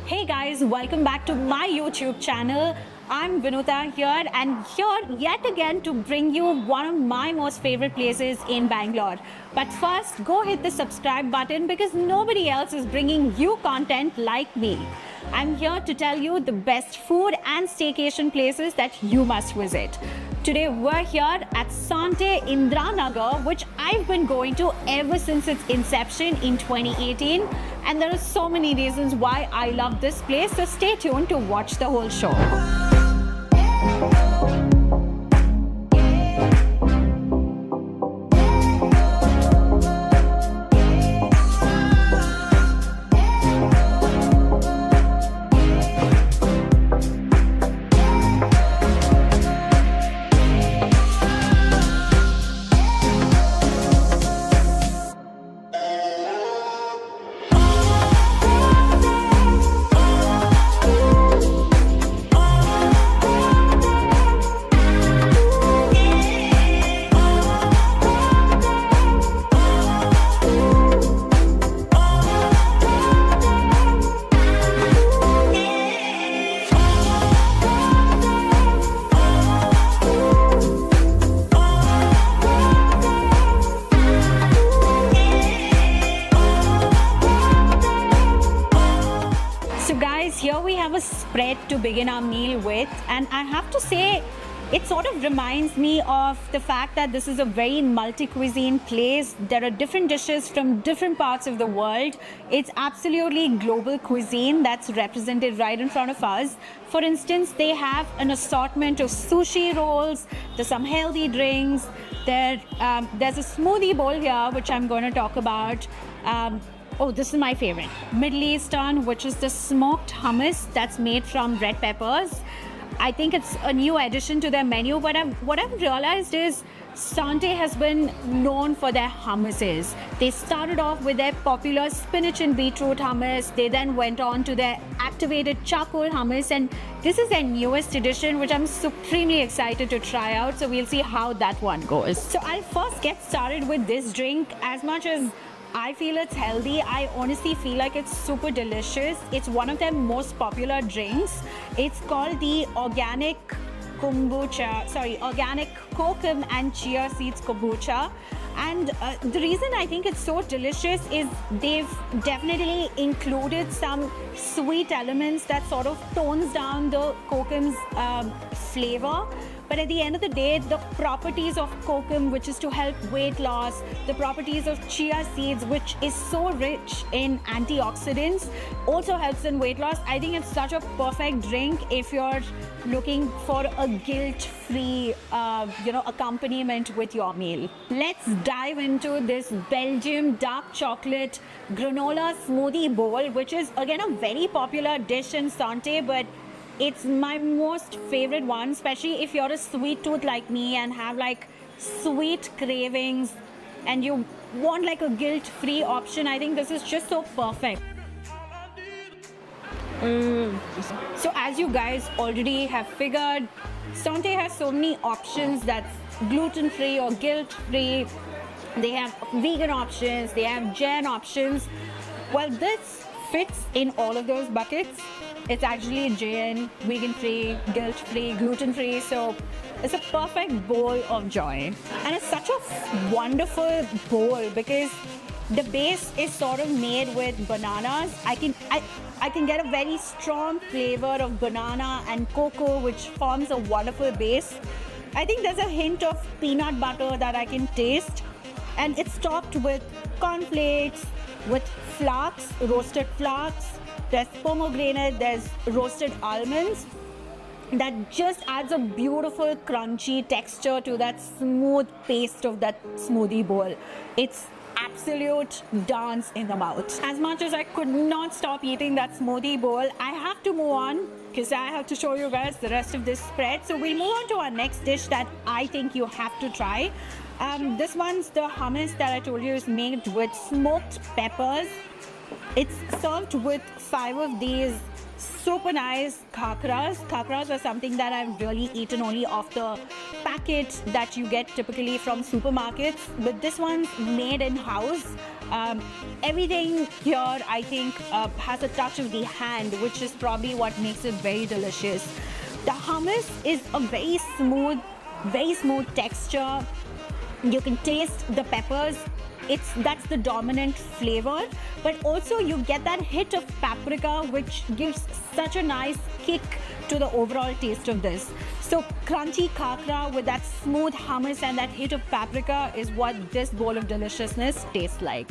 Hey guys, welcome back to my YouTube channel. I'm Vinutha here and here yet again to bring you one of my most favorite places in Bangalore. But first, go hit the subscribe button because nobody else is bringing you content like me. I'm here to tell you the best food and staycation places that you must visit. Today we're here at Sante, Indiranagar, which I've been going to ever since its inception in 2018. And there are so many reasons why I love this place, so stay tuned to watch the whole show. Here we have a spread to begin our meal with, and I have to say it sort of reminds me of the fact that this is a very multi-cuisine place. There are different dishes from different parts of the world. It's absolutely global cuisine that's represented right in front of us. For instance, they have an assortment of sushi rolls, there's some healthy drinks, there's a smoothie bowl here which I'm going to talk about. Oh, this is my favorite. Middle Eastern, which is the smoked hummus that's made from red peppers. I think it's a new addition to their menu, but what I've realized is Sante has been known for their hummuses. They started off with their popular spinach and beetroot hummus. They then went on to their activated charcoal hummus, and this is their newest edition, which I'm supremely excited to try out. So we'll see how that one goes. So I'll first get started with this drink. As much as I feel it's healthy, I honestly feel like it's super delicious. It's one of their most popular drinks. It's called the organic kokum and chia seeds kombucha. And the reason I think it's so delicious is they've definitely included some sweet elements that sort of tones down the kokum's flavor. But at the end of the day, the properties of kokum, which is to help weight loss, the properties of chia seeds, which is so rich in antioxidants, also helps in weight loss. I think it's such a perfect drink if you're looking for a guilt-free, accompaniment with your meal. Let's dive into this Belgium dark chocolate granola smoothie bowl, which is again a very popular dish in Sante, but it's my most favorite one, especially if you're a sweet tooth like me and have like sweet cravings and you want like a guilt-free option. I think this is just so perfect. So as you guys already have figured, Sante has so many options that's gluten-free or guilt-free. They have vegan options, they have Jain options. Well, this fits in all of those buckets. It's actually Jain, vegan-free, guilt-free, gluten-free, so it's a perfect bowl of joy. And it's such a wonderful bowl because the base is sort of made with bananas. I can get a very strong flavor of banana and cocoa, which forms a wonderful base. I think there's a hint of peanut butter that I can taste. And it's topped with cornflakes, with flax, roasted flax. There's pomegranate, there's roasted almonds. That just adds a beautiful crunchy texture to that smooth paste of that smoothie bowl. It's absolute dance in the mouth. As much as I could not stop eating that smoothie bowl, I have to move on because I have to show you guys the rest of this spread. So we'll move on to our next dish that I think you have to try. This one's the hummus that I told you is made with smoked peppers. It's served with 5 of these super nice khakras. Khakras are something that I've really eaten only off the packet that you get typically from supermarkets, but this one's made in house. Everything here, I think, has a touch of the hand, which is probably what makes it very delicious. The hummus is a very smooth texture. You can taste the peppers. That's the dominant flavor, but also you get that hit of paprika, which gives such a nice kick to the overall taste of this. So crunchy khakra with that smooth hummus and that hit of paprika is what this bowl of deliciousness tastes like.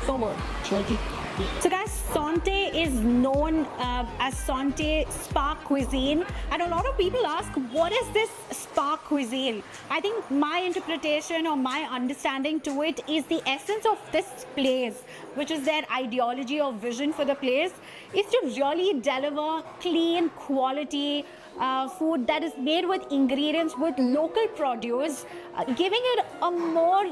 So good. So guys, Sante is known as Sante Spa Cuisine, and a lot of people ask, what is this Spa Cuisine? I think my interpretation or my understanding to it is the essence of this place, which is their ideology or vision for the place, is to really deliver clean, quality food that is made with ingredients with local produce, giving it a more,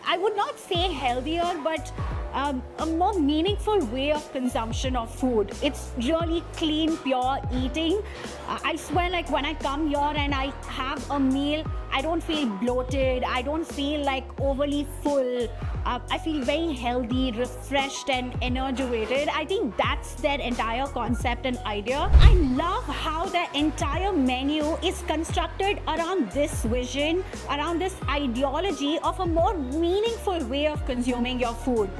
I would not say healthier, but a more meaningful way of consumption of food. It's really clean, pure eating. I swear, like when I come here and I have a meal, I don't feel bloated, I don't feel like overly full. I feel very healthy, refreshed and enervated. I think that's their entire concept and idea. I love how the entire menu is constructed around this vision, around this ideology of a more meaningful way of consuming your food.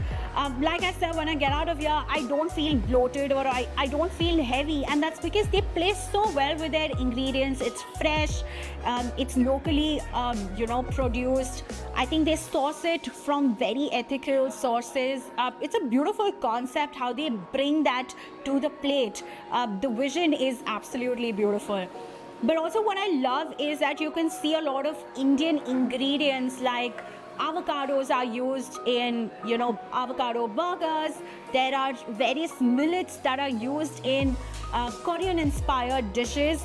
Like I said, when I get out of here, I don't feel bloated or I don't feel heavy, and that's because they play so well with their ingredients. It's fresh, it's locally produced. I think they source it from very ethical sources. It's a beautiful concept how they bring that to the plate. The vision is absolutely beautiful. But also what I love is that you can see a lot of Indian ingredients, like avocados are used in, avocado burgers. There are various millets that are used in Korean-inspired dishes.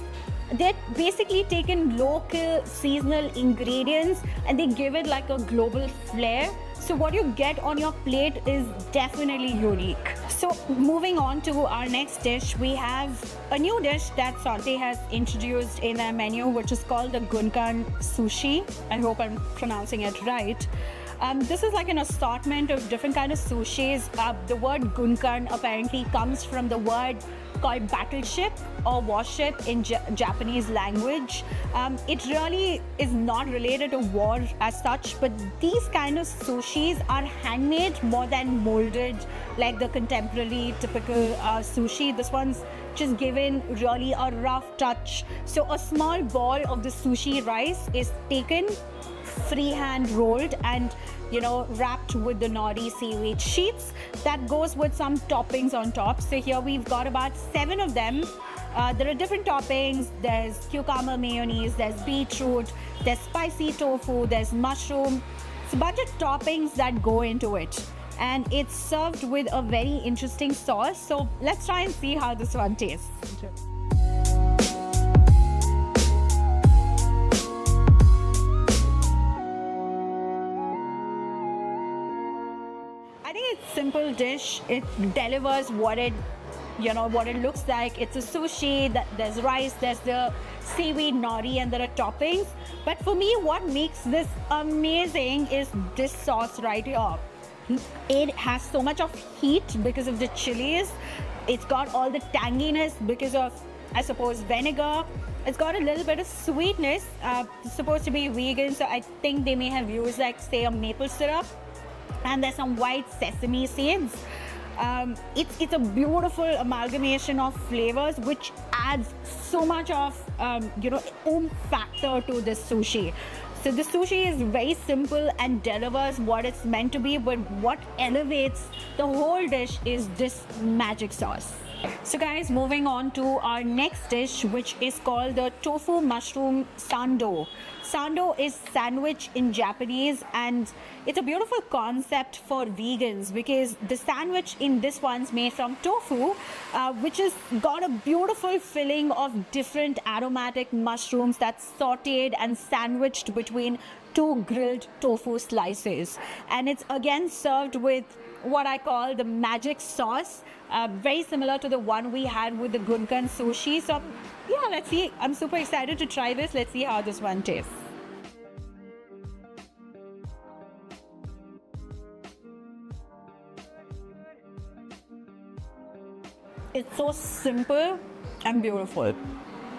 They're basically taken local seasonal ingredients and they give it like a global flair. So what you get on your plate is definitely unique. So moving on to our next dish, we have a new dish that Sante has introduced in their menu, which is called the Gunkan Sushi. I hope I'm pronouncing it right. This is like an assortment of different kind of sushis. The word Gunkan apparently comes from the word called battleship or warship in Japanese language. It really is not related to war as such, but these kind of sushis are handmade more than molded like the contemporary typical sushi. This one's just given really a rough touch. So a small ball of the sushi rice is taken, freehand rolled and wrapped with the nori seaweed sheets that goes with some toppings on top. So here we've got about 7 of them. There are different toppings. There's cucumber mayonnaise, there's beetroot, there's spicy tofu, there's mushroom. It's a bunch of toppings that go into it, and it's served with a very interesting sauce. So let's try and see how this one tastes. Simple dish. It delivers what it looks like. It's a sushi. There's rice, there's the seaweed nori, and there are toppings. But for me, what makes this amazing is this sauce right here. It has so much of heat because of the chilies. It's got all the tanginess because of, I suppose, vinegar. It's got a little bit of sweetness. It's supposed to be vegan, so I think they may have used, like, say, a maple syrup. And there's some white sesame seeds. It's a beautiful amalgamation of flavors, which adds so much of factor to this sushi. So the sushi is very simple and delivers what it's meant to be, but what elevates the whole dish is this magic sauce. So guys, moving on to our next dish, which is called the tofu mushroom sando. Sando is sandwich in Japanese, and it's a beautiful concept for vegans because the sandwich in this one's made from tofu, which has got a beautiful filling of different aromatic mushrooms that's sauteed and sandwiched between 2 grilled tofu slices. And it's again served with what I call the magic sauce, very similar to the one we had with the Gunkan sushi. So yeah, let's see. I'm super excited to try this. Let's see how this one tastes. It's so simple and beautiful.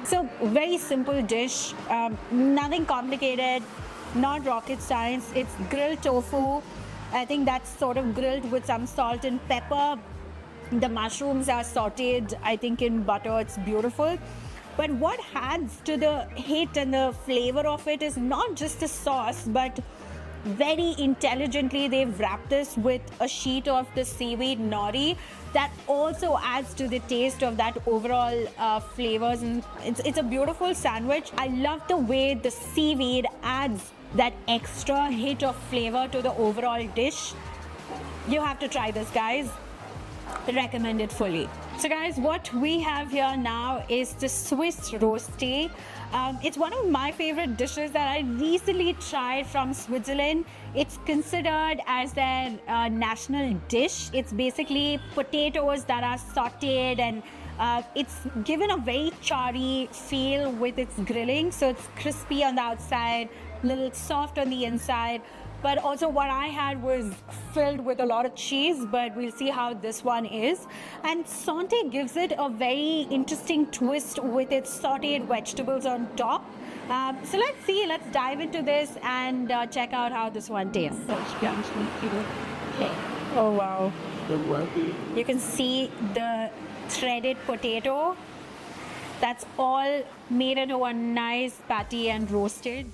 So very simple dish, nothing complicated, not rocket science. It's grilled tofu. I think that's sort of grilled with some salt and pepper. The mushrooms are sauteed, I think, in butter. It's beautiful. But what adds to the hit and the flavor of it is not just the sauce, but very intelligently they've wrapped this with a sheet of the seaweed nori that also adds to the taste of that overall flavors, and it's a beautiful sandwich. I love the way the seaweed adds that extra hit of flavor to the overall dish. You have to try this, guys. Recommend it fully. So guys, what we have here now is the Swiss roasty. It's one of my favorite dishes that I recently tried from Switzerland. It's considered as their national dish. It's basically potatoes that are sauteed, and it's given a very charry feel with its grilling. So it's crispy on the outside, little soft on the inside. But also what I had was filled with a lot of cheese, but we'll see how this one is. And Sante gives it a very interesting twist with its sauteed vegetables on top. So let's see, let's dive into this and check out how this one tastes. Oh wow. You can see the threaded potato. That's all made into a nice patty and roasted.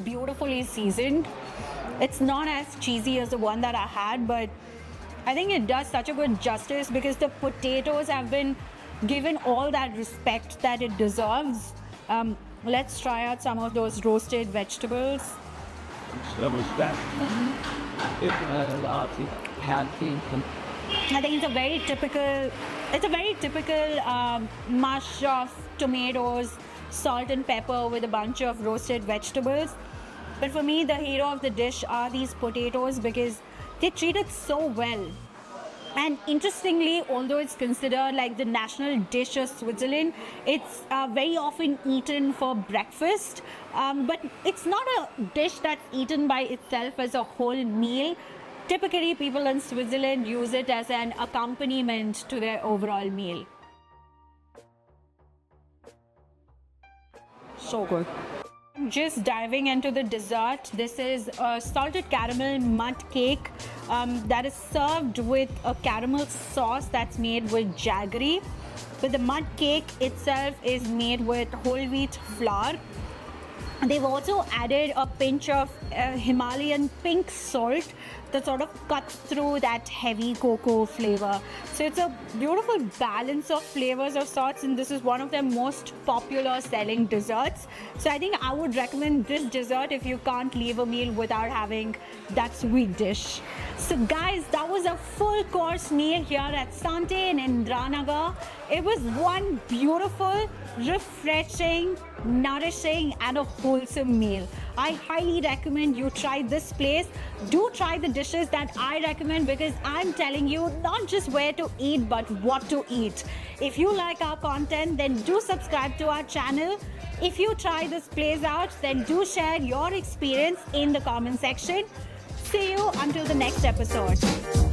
Beautifully seasoned. It's not as cheesy as the one that I had, but I think it does such a good justice because the potatoes have been given all that respect that it deserves. Let's try out some of those roasted vegetables. I think it's a very typical mush of tomatoes, salt and pepper with a bunch of roasted vegetables. But for me, the hero of the dish are these potatoes because they treat it so well. And interestingly, although it's considered like the national dish of Switzerland, it's very often eaten for breakfast. But it's not a dish that's eaten by itself as a whole meal. Typically, people in Switzerland use it as an accompaniment to their overall meal. So good. Just diving into the dessert, this is a salted caramel mud cake that is served with a caramel sauce that's made with jaggery. But the mud cake itself is made with whole wheat flour. They've also added a pinch of Himalayan pink salt that sort of cuts through that heavy cocoa flavor. So it's a beautiful balance of flavors of sorts, and this is one of their most popular selling desserts. So I think I would recommend this dessert if you can't leave a meal without having that sweet dish. So guys, that was a full course meal here at Sante in Indiranagar. It was one beautiful, refreshing, nourishing and a wholesome meal. I highly recommend you try this place. Do try the dishes that I recommend because I'm telling you not just where to eat but what to eat. If you like our content, then do subscribe to our channel. If you try this place out, then do share your experience in the comment section. See you until the next episode.